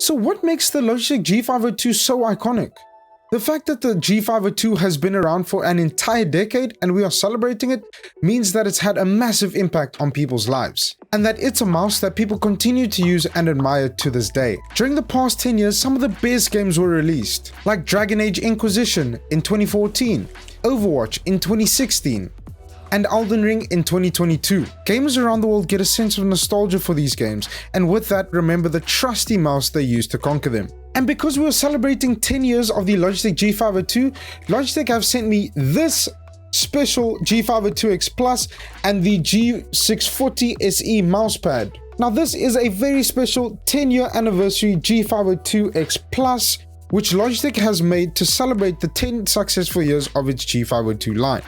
So what makes the Logitech G502 so iconic? The fact that the G502 has been around for an entire decade and we are celebrating it means that it's had a massive impact on people's lives, and that it's a mouse that people continue to use and admire to this day. During the past 10 years, some of the best games were released, like Dragon Age Inquisition in 2014, Overwatch in 2016, and Elden Ring in 2022. Gamers around the world get a sense of nostalgia for these games, and with that, remember the trusty mouse they used to conquer them. And because we are celebrating 10 years of the Logitech G502, Logitech have sent me this special G502X Plus and the G640 SE mousepad. Now this is a very special 10-year anniversary G502X Plus, which Logitech has made to celebrate the 10 successful years of its G502 line.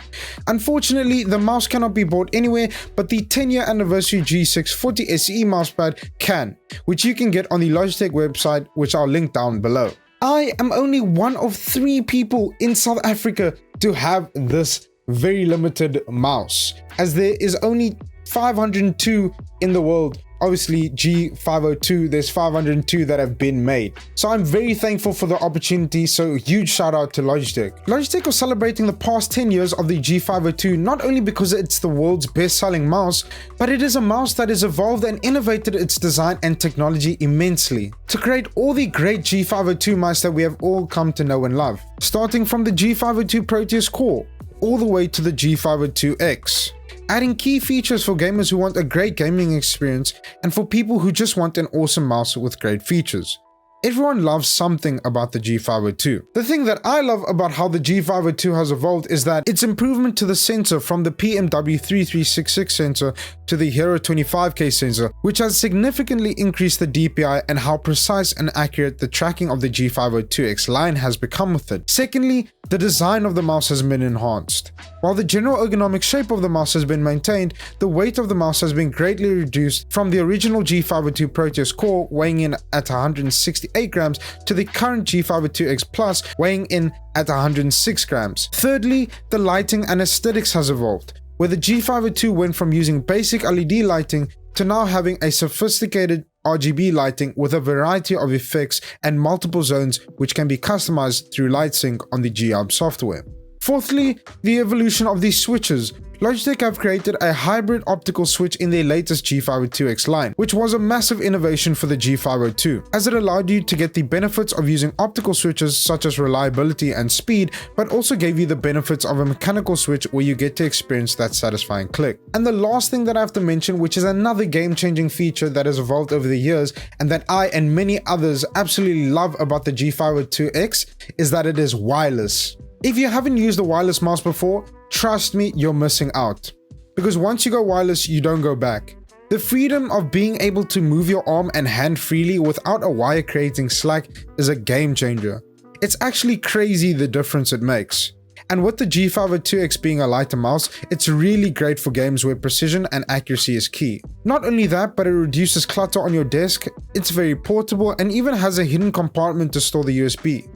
Unfortunately, the mouse cannot be bought anywhere, but the 10-year anniversary G640 SE mousepad can, which you can get on the Logitech website, which I'll link down below. I am only one of 3 people in South Africa to have this very limited mouse, as there is only 502 in the world. Obviously G502, there's 502 that have been made. So I'm very thankful for the opportunity, so huge shout out to Logitech. Logitech was celebrating the past 10 years of the G502 not only because it's the world's best selling mouse, but it is a mouse that has evolved and innovated its design and technology immensely to create all the great G502 mice that we have all come to know and love. Starting from the G502 Proteus Core, all the way to the G502X. Adding key features for gamers who want a great gaming experience and for people who just want an awesome mouse with great features. Everyone loves something about the G502. The thing that I love about how the G502 has evolved is that its improvement to the sensor from the PMW3366 sensor to the Hero 25K sensor, which has significantly increased the DPI and how precise and accurate the tracking of the G502X line has become with it. Secondly, the design of the mouse has been enhanced. While the general ergonomic shape of the mouse has been maintained, the weight of the mouse has been greatly reduced from the original G502 Proteus Core weighing in at 168 grams to the current G502X Plus weighing in at 106 grams. Thirdly, the lighting and aesthetics has evolved, where the G502 went from using basic LED lighting to now having a sophisticated RGB lighting with a variety of effects and multiple zones which can be customized through LightSync on the G-Hub software. Fourthly, the evolution of these switches. Logitech have created a hybrid optical switch in their latest G502X line, which was a massive innovation for the G502, as it allowed you to get the benefits of using optical switches such as reliability and speed, but also gave you the benefits of a mechanical switch where you get to experience that satisfying click. And the last thing that I have to mention, which is another game-changing feature that has evolved over the years and that I and many others absolutely love about the G502X, is that it is wireless. If you haven't used a wireless mouse before, trust me, you're missing out. Because once you go wireless, you don't go back. The freedom of being able to move your arm and hand freely without a wire creating slack is a game changer. It's actually crazy the difference it makes. And with the G502X being a lighter mouse, it's really great for games where precision and accuracy is key. Not only that, but it reduces clutter on your desk, it's very portable and even has a hidden compartment to store the USB.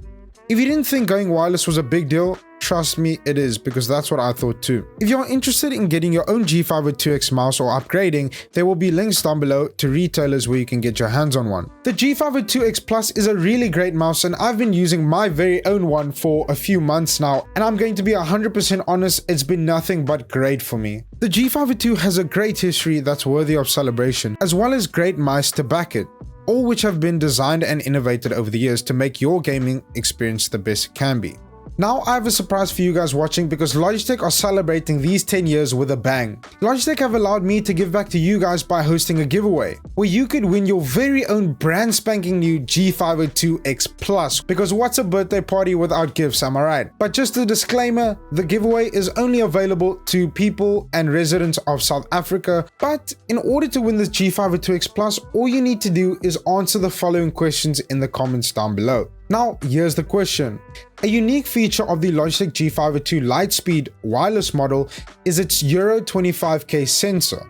If you didn't think going wireless was a big deal, trust me, it is, because that's what I thought too. If you're interested in getting your own G502X mouse or upgrading, there will be links down below to retailers where you can get your hands on one. The G502X Plus is a really great mouse and I've been using my very own one for a few months now, and I'm going to be 100% honest, it's been nothing but great for me. The G502 has a great history that's worthy of celebration, as well as great mice to back it, all which have been designed and innovated over the years to make your gaming experience the best it can be. Now I have a surprise for you guys watching, because Logitech are celebrating these 10 years with a bang. Logitech have allowed me to give back to you guys by hosting a giveaway, where you could win your very own brand spanking new G502X Plus, because what's a birthday party without gifts, am I right? But just a disclaimer, the giveaway is only available to people and residents of South Africa, but in order to win this G502X Plus, all you need to do is answer the following questions in the comments down below. Now, here's the question. A unique feature of the Logitech G502 Lightspeed wireless model is its Euro 25K sensor.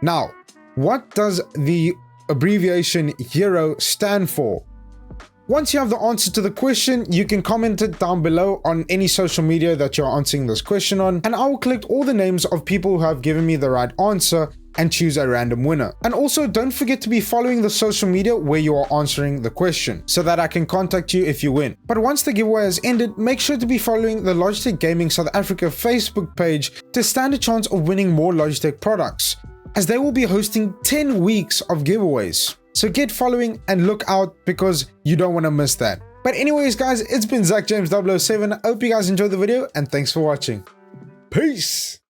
Now, what does the abbreviation Euro stand for? Once you have the answer to the question, you can comment it down below on any social media that you're answering this question on, and I will collect all the names of people who have given me the right answer and choose a random winner. And also don't forget to be following the social media where you are answering the question so that I can contact you if you win. But once the giveaway has ended, make sure to be following the Logitech Gaming South Africa Facebook page to stand a chance of winning more Logitech products, as they will be hosting 10 weeks of giveaways. So get following and look out because you don't want to miss that. But anyways guys, it's been Zach James 007. I hope you guys enjoyed the video and thanks for watching. Peace!